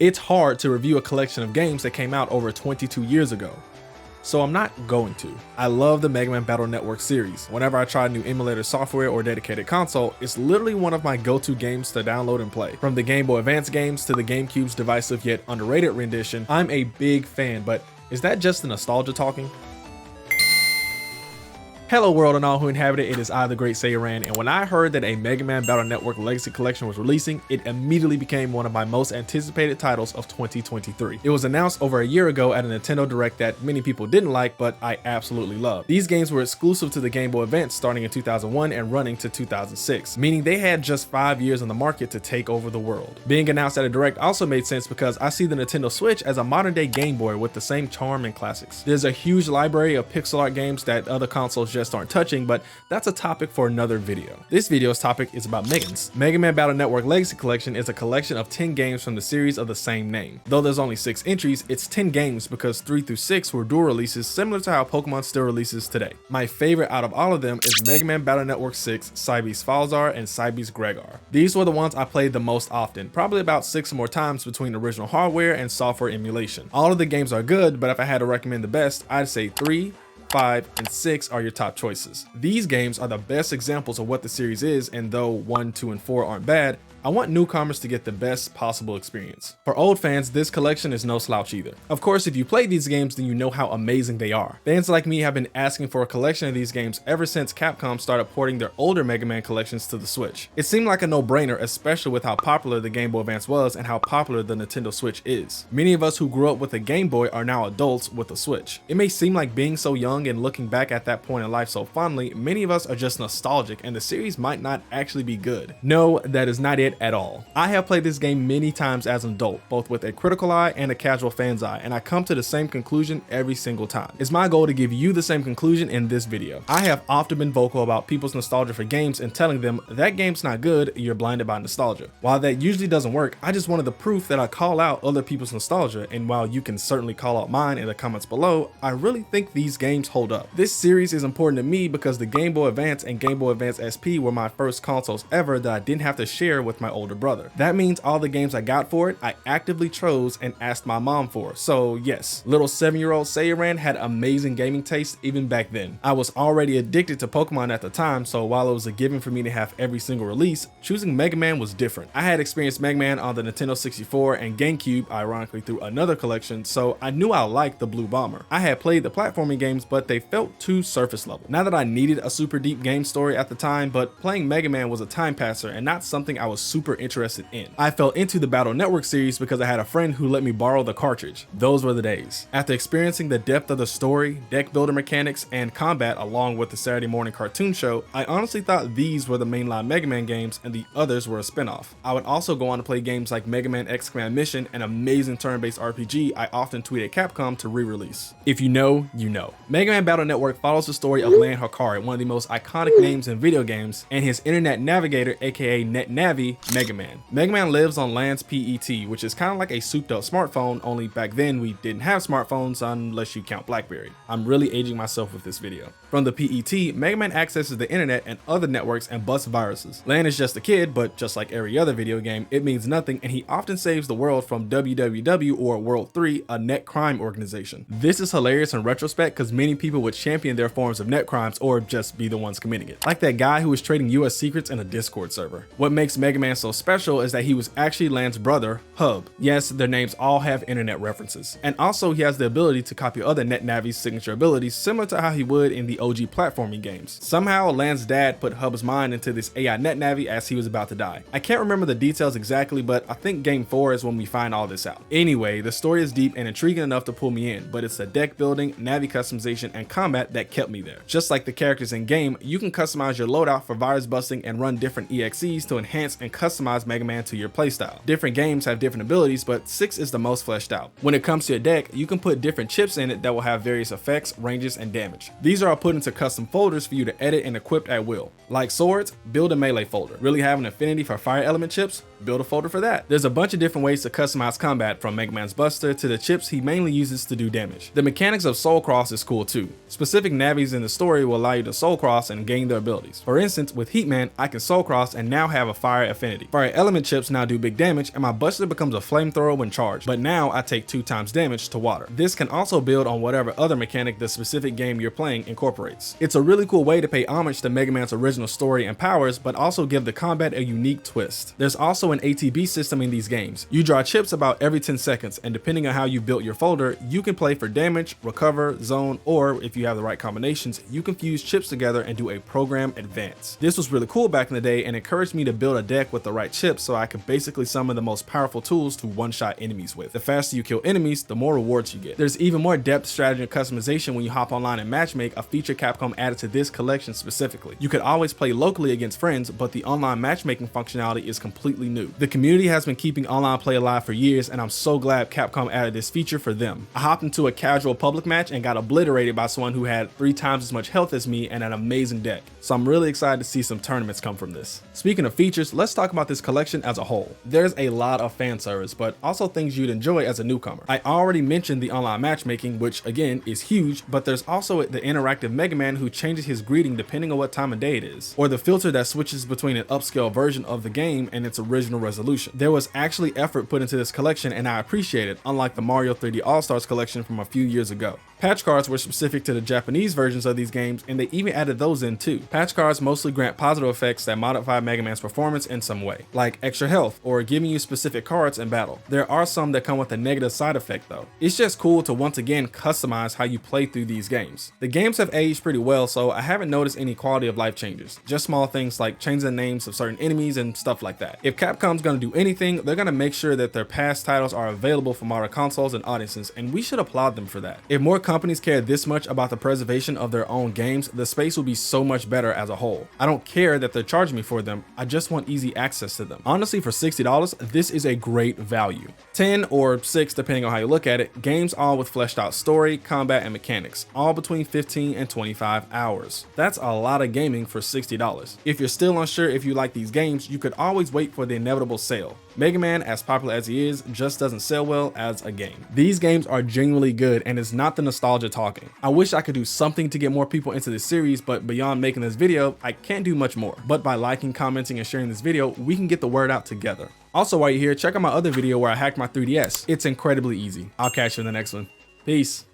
It's hard to review a collection of games that came out over 22 years ago, so I'm not going to. I love the Mega Man Battle Network series. Whenever I try new emulator software or dedicated console, it's literally one of my go-to games to download and play. From the Game Boy Advance games to the GameCube's divisive yet underrated rendition, I'm a big fan, but is that just the nostalgia talking? Hello world and all who inhabit it, it is I, the Great Saiyaran, and when I heard that a Mega Man Battle Network Legacy Collection was releasing, it immediately became one of my most anticipated titles of 2023. It was announced over a year ago at a Nintendo Direct that many people didn't like, but I absolutely loved. These games were exclusive to the Game Boy Advance starting in 2001 and running to 2006, meaning they had just 5 years on the market to take over the world. Being announced at a Direct also made sense because I see the Nintendo Switch as a modern day Game Boy with the same charm and classics. There's a huge library of pixel art games that other consoles just aren't touching, but that's a topic for another video. This video's topic is about Megans. Mega Man Battle Network Legacy Collection is a collection of 10 games from the series of the same name. Though there's only 6 entries, it's 10 games because 3 through 6 were dual releases similar to how Pokemon still releases today. My favorite out of all of them is Mega Man Battle Network 6, cybeast falzar, and cybeast gregar. These were the ones I played the most often, probably about 6 or more times between original hardware and software emulation. All of the games are good, but if I had to recommend the best, I'd say 3, 5, and 6 are your top choices. These games are the best examples of what the series is, and though 1, 2, and 4 aren't bad, I want newcomers to get the best possible experience. For old fans, this collection is no slouch either. Of course, if you play these games, then you know how amazing they are. Fans like me have been asking for a collection of these games ever since Capcom started porting their older Mega Man collections to the Switch. It seemed like a no-brainer, especially with how popular the Game Boy Advance was and how popular the Nintendo Switch is. Many of us who grew up with a Game Boy are now adults with a Switch. It may seem like being so young and looking back at that point in life so fondly, many of us are just nostalgic and the series might not actually be good. No, that is not it at all. I have played this game many times as an adult, both with a critical eye and a casual fan's eye, and I come to the same conclusion every single time. It's my goal to give you the same conclusion in this video. I have often been vocal about people's nostalgia for games and telling them that game's not good, you're blinded by nostalgia. While that usually doesn't work, I just wanted the proof that I call out other people's nostalgia, and while you can certainly call out mine in the comments below, I really think these games hold up. This series is important to me because the Game Boy Advance and Game Boy Advance SP were my first consoles ever that I didn't have to share with my older brother. That means all the games I got for it, I actively chose and asked my mom for. So yes, little 7-year-old Saiyaran had amazing gaming taste even back then. I was already addicted to Pokemon at the time, so while it was a given for me to have every single release, choosing Mega Man was different. I had experienced Mega Man on the Nintendo 64 and GameCube, ironically through another collection, so I knew I liked the Blue Bomber. I had played the platforming games, but they felt too surface level. Not that I needed a super deep game story at the time, but playing Mega Man was a time passer and not something I was super interested in. I fell into the Battle Network series because I had a friend who let me borrow the cartridge. Those were the days. After experiencing the depth of the story, deck builder mechanics, and combat along with the Saturday morning cartoon show, I honestly thought these were the mainline Mega Man games and the others were a spinoff. I would also go on to play games like Mega Man X Command Mission, an amazing turn-based RPG I often tweeted Capcom to re-release. If you know, you know. Mega Man Battle Network follows the story of Lan Hikari, one of the most iconic names in video games, and his internet navigator, aka NetNavi, Mega Man. Mega Man lives on Lan's PET, which is kind of like a souped up smartphone, only back then we didn't have smartphones unless you count BlackBerry. I'm really aging myself with this video. From the PET, Mega Man accesses the internet and other networks and busts viruses. Lan is just a kid, but just like every other video game, it means nothing, and he often saves the world from WWW or World 3, a net crime organization. This is hilarious in retrospect because many people would champion their forms of net crimes or just be the ones committing it. Like that guy who was trading US secrets in a Discord server. What makes Mega Man so special is that he was actually Lan's brother, Hub. Yes, their names all have internet references. And also he has the ability to copy other NetNavi's signature abilities similar to how he would in the OG platforming games. Somehow Lan's dad put Hub's mind into this AI NetNavi as he was about to die. I can't remember the details exactly, but I think game 4 is when we find all this out. Anyway, the story is deep and intriguing enough to pull me in, but it's the deck building, Navi customization, and combat that kept me there. Just like the characters in game, you can customize your loadout for virus busting and run different EXEs to enhance and customize Mega Man to your playstyle. Different games have different abilities, but 6 is the most fleshed out. When it comes to your deck, you can put different chips in it that will have various effects, ranges, and damage. These are all put into custom folders for you to edit and equip at will. Like swords, build a melee folder. Really have an affinity for fire element chips? build a folder for that. There's a bunch of different ways to customize combat, from Mega Man's Buster to the chips he mainly uses to do damage. The mechanics of Soul Cross is cool too. Specific navis in the story will allow you to Soul Cross and gain their abilities. For instance, with Heatman, I can Soul Cross and now have a fire affinity. Fire element chips now do big damage, and my Buster becomes a flamethrower when charged, but now I take 2 times damage to water. This can also build on whatever other mechanic the specific game you're playing incorporates. It's a really cool way to pay homage to Mega Man's original story and powers, but also give the combat a unique twist. There's also an ATB system in these games. You draw chips about every 10 seconds, and depending on how you built your folder, you can play for damage, recover, zone, or if you have the right combinations, you can fuse chips together and do a program advance. This was really cool back in the day and encouraged me to build a deck with the right chips so I could basically summon the most powerful tools to one-shot enemies with. The faster you kill enemies, the more rewards you get. There's even more depth, strategy, and customization when you hop online and matchmake, a feature Capcom added to this collection specifically. You could always play locally against friends, but the online matchmaking functionality is completely new. The community has been keeping online play alive for years, and I'm so glad Capcom added this feature for them. I hopped into a casual public match and got obliterated by someone who had 3 times as much health as me and an amazing deck. So I'm really excited to see some tournaments come from this. Speaking of features, let's talk about this collection as a whole. There's a lot of fan service, but also things you'd enjoy as a newcomer. I already mentioned the online matchmaking, which again is huge, but there's also the interactive Mega Man who changes his greeting depending on what time of day it is, or the filter that switches between an upscale version of the game and its original resolution. There was actually effort put into this collection, and I appreciate it, unlike the Mario 3D All-Stars collection from a few years ago. Patch cards were specific to the Japanese versions of these games, and they even added those in too. Patch cards mostly grant positive effects that modify Mega Man's performance in some way, like extra health or giving you specific cards in battle. There are some that come with a negative side effect though. It's just cool to once again customize how you play through these games. The games have aged pretty well, so I haven't noticed any quality of life changes, just small things like changing the names of certain enemies and stuff like that. If Capcom's gonna do anything, they're gonna make sure that their past titles are available for modern consoles and audiences, and we should applaud them for that. If more companies care this much about the preservation of their own games, the space will be so much better as a whole. I don't care that they're charging me for them, I just want easy access to them. Honestly, for $60, this is a great value. 10 or 6 depending on how you look at it, games all with fleshed out story, combat, and mechanics, all between 15 and 25 hours. That's a lot of gaming for $60. If you're still unsure if you like these games, you could always wait for the inevitable sale. Mega Man, as popular as he is, just doesn't sell well as a game. These games are genuinely good, and it's not the nostalgia talking. I wish I could do something to get more people into this series, but beyond making this video, I can't do much more. But by liking, commenting, and sharing this video, we can get the word out together. Also, while you're here, check out my other video where I hacked my 3DS. It's incredibly easy. I'll catch you in the next one. Peace.